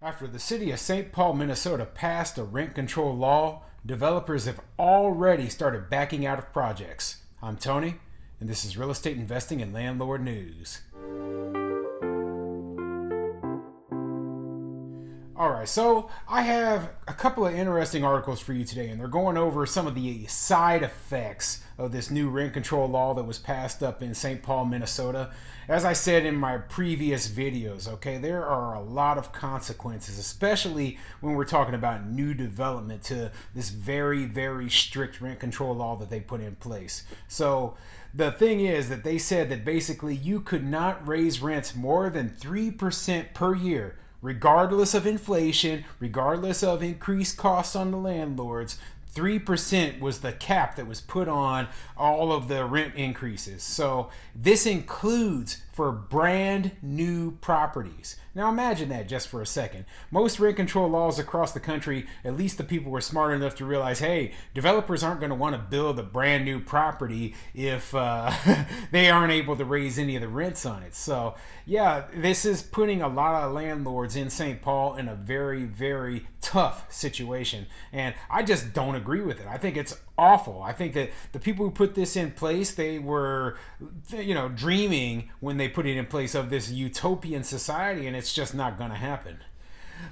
After the city of St. Paul, Minnesota passed a rent control law, developers have already started backing out of projects. I'm Tony, and this is Real Estate Investing and Landlord News. Alright, so I have a couple of interesting articles for you today, and they're going over some of the side effects of this new rent control law that was passed up in St. Paul, Minnesota. As I said in my previous videos, okay, there are a lot of consequences, especially when we're talking about new development, to this very, very strict rent control law that they put in place. So the thing is that they said that basically you could not raise rents more than 3% per year, regardless of inflation, regardless of increased costs on the landlords. 3% was the cap that was put on all of the rent increases. So this includes for brand new properties. Now imagine that just for a second. Most rent control laws across the country, at least the people were smart enough to realize, hey, developers aren't going to want to build a brand new property if they aren't able to raise any of the rents on it. So yeah, this is putting a lot of landlords in St. Paul in a very, very tough situation. And I just don't agree with it. I think it's awful. I think that the people who put this in place, they were, dreaming when they put it in place of this utopian society, and it's just not going to happen.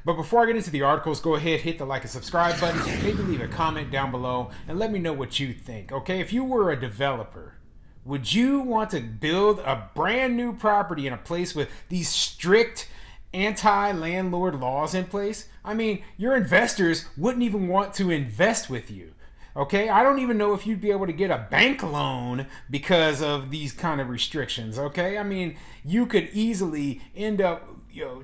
But before I get into the articles, go ahead, hit the like and subscribe button, maybe leave a comment down below, and let me know what you think, okay? If you were a developer, would you want to build a brand new property in a place with these strict anti-landlord laws in place? I mean, your investors wouldn't even want to invest with you. Okay, I don't even know if you'd be able to get a bank loan because of these kind of restrictions. Okay, I mean, you could easily end up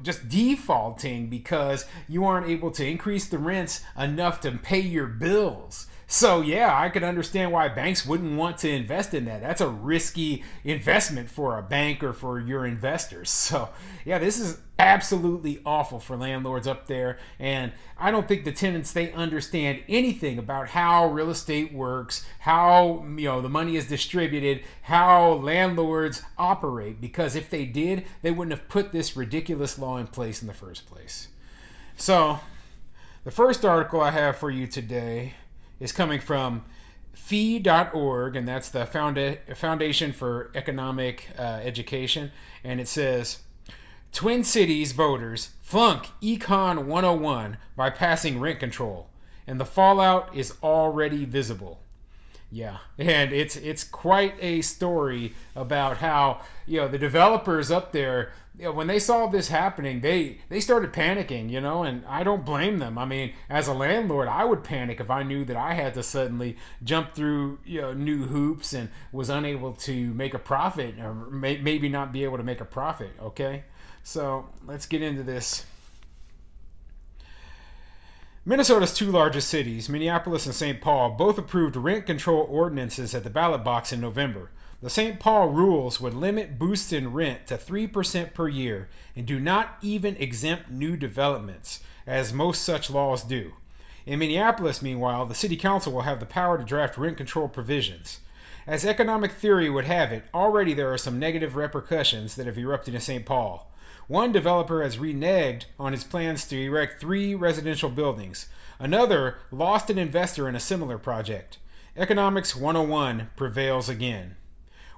just defaulting because you aren't able to increase the rents enough to pay your bills. So yeah, I could understand why banks wouldn't want to invest in that. That's a risky investment for a bank or for your investors. So yeah, this is absolutely awful for landlords up there. And I don't think the tenants, they understand anything about how real estate works, how the money is distributed, how landlords operate. Because if they did, they wouldn't have put this ridiculous law in place in the first place. So the first article I have for you today is coming from fee.org, and that's the Foundation for Economic Education. And it says, Twin Cities voters flunk Econ 101 by passing rent control, and the fallout is already visible. Yeah, and it's quite a story about how the developers up there, when they saw this happening, they started panicking, and I don't blame them. I mean, as a landlord, I would panic if I knew that I had to suddenly jump through new hoops and was unable to make a profit, or maybe not be able to make a profit. Okay, so let's get into this. Minnesota's two largest cities, Minneapolis and St. Paul, both approved rent control ordinances at the ballot box in November. The St. Paul rules would limit boosts in rent to 3% per year and do not even exempt new developments, as most such laws do. In Minneapolis, meanwhile, the city council will have the power to draft rent control provisions. As economic theory would have it, already there are some negative repercussions that have erupted in St. Paul. One developer has reneged on his plans to erect 3 residential buildings. Another lost an investor in a similar project. Economics 101 prevails again.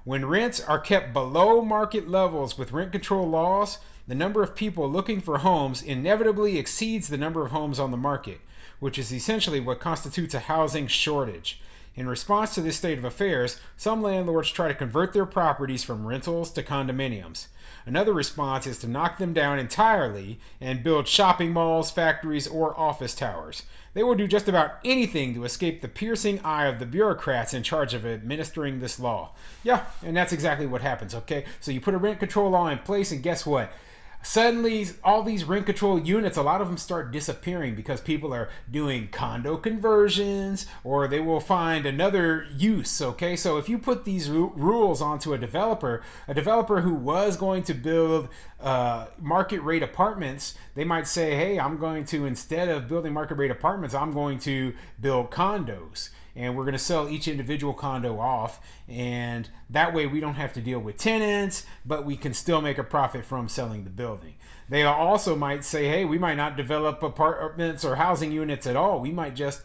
When rents are kept below market levels with rent control laws, the number of people looking for homes inevitably exceeds the number of homes on the market, which is essentially what constitutes a housing shortage. In response to this state of affairs, some landlords try to convert their properties from rentals to condominiums. Another response is to knock them down entirely and build shopping malls, factories, or office towers. They will do just about anything to escape the piercing eye of the bureaucrats in charge of administering this law. Yeah, and that's exactly what happens, okay? So you put a rent control law in place, and guess what? Suddenly, all these rent control units, a lot of them start disappearing because people are doing condo conversions, or they will find another use, okay? So if you put these rules onto a developer who was going to build market rate apartments, they might say, hey, I'm going to, instead of building market rate apartments, I'm going to build condos. and we're going to sell each individual condo off, and that way we don't have to deal with tenants, but we can still make a profit from selling the building. They also might say, hey, we might not develop apartments or housing units at all. We might just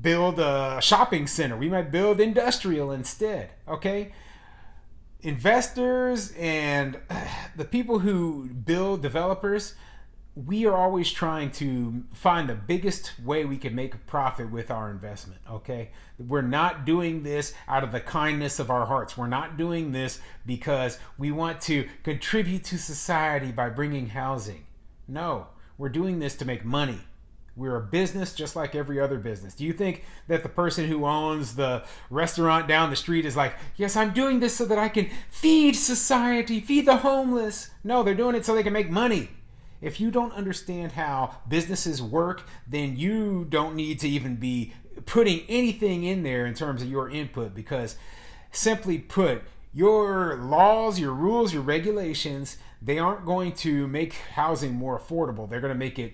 build a shopping center. We might build industrial instead. Okay? Investors and the people who build, developers, we are always trying to find the biggest way we can make a profit with our investment. Okay, we're not doing this out of the kindness of our hearts. We're not doing this because we want to contribute to society by bringing housing. No, we're doing this to make money. We're a business just like every other business. Do you think that the person who owns the restaurant down the street is like, yes, I'm doing this so that I can feed society, feed the homeless? No, they're doing it so they can make money. If you don't understand how businesses work, then you don't need to even be putting anything in there in terms of your input, because simply put, your laws, your rules, your regulations, they aren't going to make housing more affordable. They're going to make it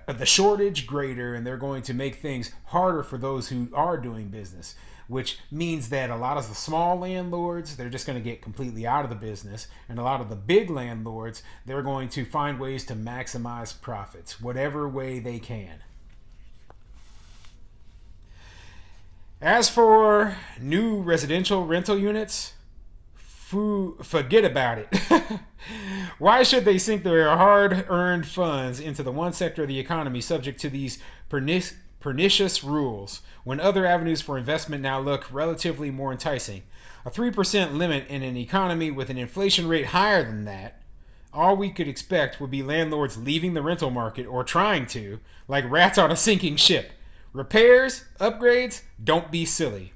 the shortage greater, and they're going to make things harder for those who are doing business, which means that a lot of the small landlords, they're just going to get completely out of the business, and a lot of the big landlords, they're going to find ways to maximize profits whatever way they can. As for new residential rental units, forget about it. Why should they sink their hard-earned funds into the one sector of the economy subject to these pernicious rules when other avenues for investment now look relatively more enticing? A 3% limit in an economy with an inflation rate higher than that, all we could expect would be landlords leaving the rental market, or trying to, like rats on a sinking ship. Repairs, upgrades, don't be silly.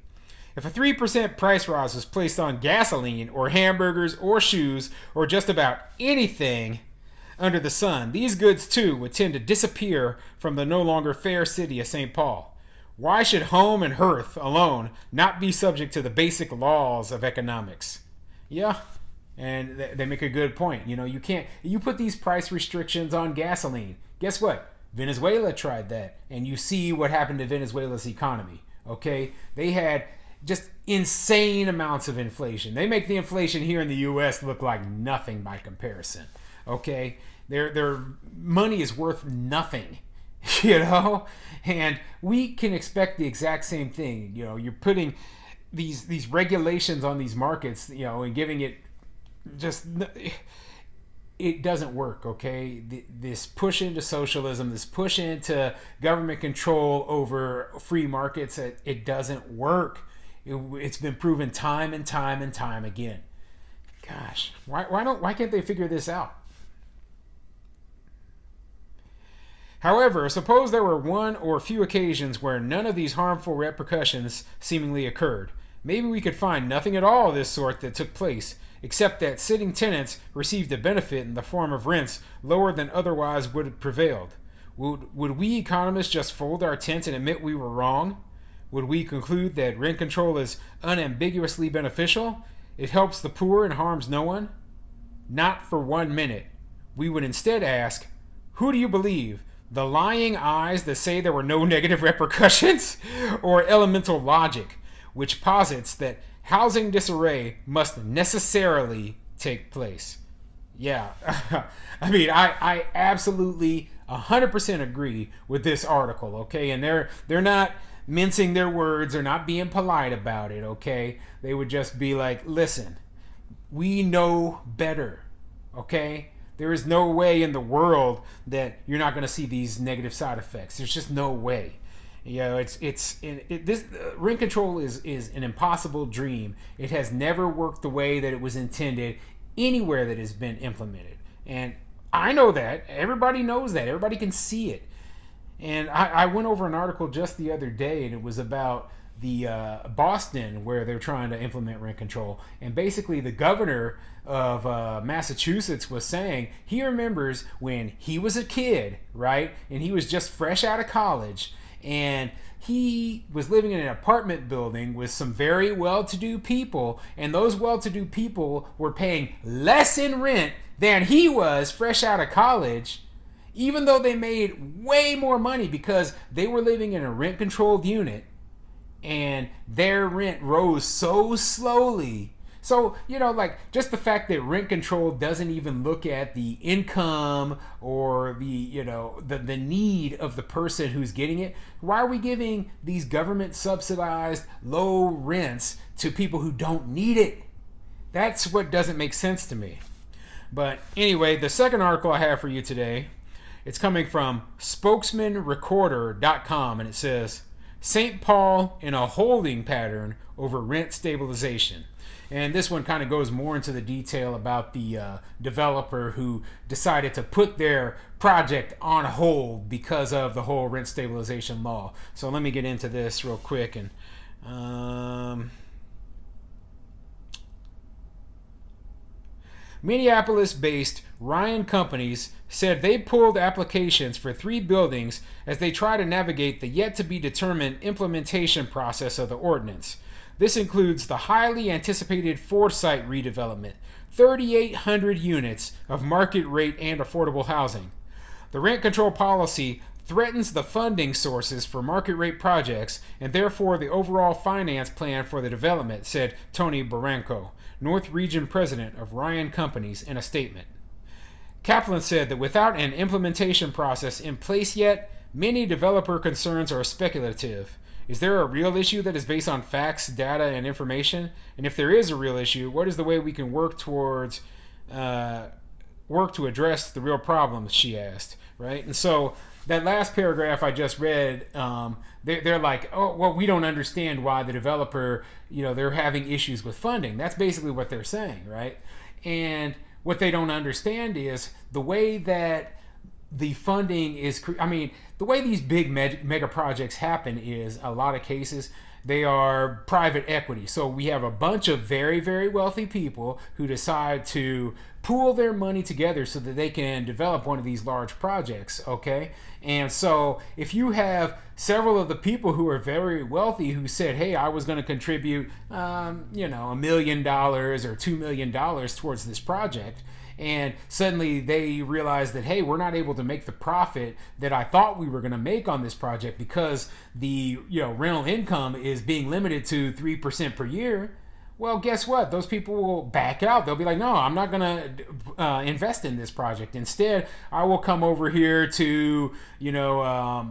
If a 3% price rise was placed on gasoline or hamburgers or shoes or just about anything under the sun, these goods too would tend to disappear from the no longer fair city of St. Paul. Why should home and hearth alone not be subject to the basic laws of economics? Yeah, and they make a good point. You know, you put these price restrictions on gasoline. Guess what? Venezuela tried that, and you see what happened to Venezuela's economy. Okay, they had just insane amounts of inflation. They make the inflation here in the U.S. look like nothing by comparison. Okay, their money is worth nothing, you know, and we can expect the exact same thing. You know, you're putting these regulations on these markets, you know, and giving it just. It doesn't work, okay? This push into socialism, this push into government control over free markets, it doesn't work. It's been proven time and time and time again. Gosh, why can't they figure this out? However, suppose there were one or few occasions where none of these harmful repercussions seemingly occurred. Maybe we could find nothing at all of this sort that took place, except that sitting tenants received a benefit in the form of rents lower than otherwise would have prevailed. Would we economists just fold our tents and admit we were wrong? Would we conclude that rent control is unambiguously beneficial? It helps the poor and harms no one? Not for 1 minute. We would instead ask, who do you believe? The lying eyes that say there were no negative repercussions? Or elemental logic, which posits that housing disarray must necessarily take place? Yeah, I mean, I absolutely 100% agree with this article, okay? And they're not mincing their words or not being polite about it, okay? They would just be like, listen, we know better, okay? There is no way in the world that you're not going to see these negative side effects. There's just no way. You know, this rent control is an impossible dream. It has never worked the way that it was intended anywhere that has been implemented. And I know that. Everybody knows that. Everybody can see it. And I went over an article just the other day, and it was about the Boston, where they're trying to implement rent control. And basically the governor of Massachusetts was saying he remembers when he was a kid, right? And he was just fresh out of college, and he was living in an apartment building with some very well-to-do people, and those well-to-do people were paying less in rent than he was fresh out of college, even though they made way more money because they were living in a rent-controlled unit. and their rent rose so slowly. So, like just the fact that rent control doesn't even look at the income or the need of the person who's getting it. Why are we giving these government subsidized low rents to people who don't need it? That's what doesn't make sense to me. But anyway, the second article I have for you today, it's coming from spokesmanrecorder.com, and it says, St. Paul in a holding pattern over rent stabilization. And this one kind of goes more into the detail about the developer who decided to put their project on hold because of the whole rent stabilization law. So let me get into this real quick. And Minneapolis-based Ryan Companies said they pulled applications for 3 buildings as they try to navigate the yet-to-be-determined implementation process of the ordinance. This includes the highly anticipated Foresight redevelopment, 3,800 units of market rate and affordable housing. The rent control policy threatens the funding sources for market rate projects and therefore the overall finance plan for the development, said Tony Barranco, North Region President of Ryan Companies, in a statement. Kaplan said that without an implementation process in place yet, many developer concerns are speculative. Is there a real issue that is based on facts, data, and information? And if there is a real issue, what is the way we can work to address the real problems, she asked, right? And so that last paragraph I just read, they're like, oh, well, we don't understand why the developer, they're having issues with funding. That's basically what they're saying, right? And what they don't understand is the way that the funding is, the way these big mega projects happen is a lot of cases they are private equity. So we have a bunch of very, very wealthy people who decide to pool their money together so that they can develop one of these large projects, okay? And so if you have several of the people who are very wealthy who said, hey, I was going to contribute, $1 million or $2 million towards this project, and suddenly they realize that, hey, we're not able to make the profit that I thought we were going to make on this project because the rental income is being limited to 3% per year. Well, guess what? Those people will back out. They'll be like, no, I'm not going to invest in this project. Instead, I will come over here to,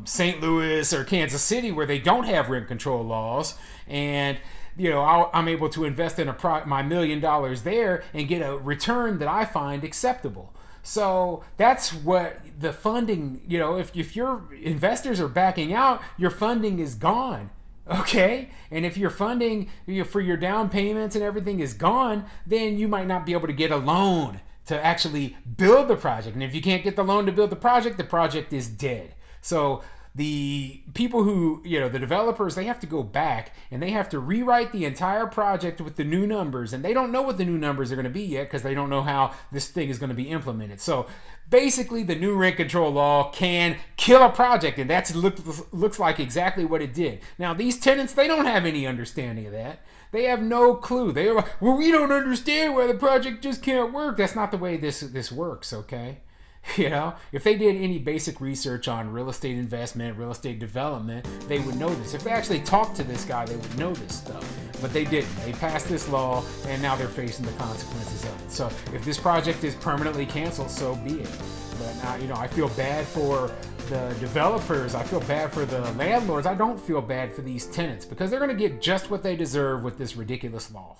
St. Louis or Kansas City where they don't have rent control laws, and I'm able to invest in my $1 million there and get a return that I find acceptable. So that's what the funding, if your investors are backing out, your funding is gone. Okay? And if your funding for your down payments and everything is gone, then you might not be able to get a loan to actually build the project. And if you can't get the loan to build the project is dead. So the people who, the developers, they have to go back and they have to rewrite the entire project with the new numbers. And they don't know what the new numbers are going to be yet because they don't know how this thing is going to be implemented. So basically, the new rent control law can kill a project, and that looks like exactly what it did. Now, these tenants, they don't have any understanding of that. They have no clue. They are like, well, we don't understand why the project just can't work. That's not the way this works, okay? If they did any basic research on real estate investment, real estate development, they would know this. If they actually talked to this guy, they would know this stuff. But they didn't. They passed this law, and now they're facing the consequences of it. So if this project is permanently canceled, so be it. But I feel bad for the developers. I feel bad for the landlords. I don't feel bad for these tenants because they're going to get just what they deserve with this ridiculous law.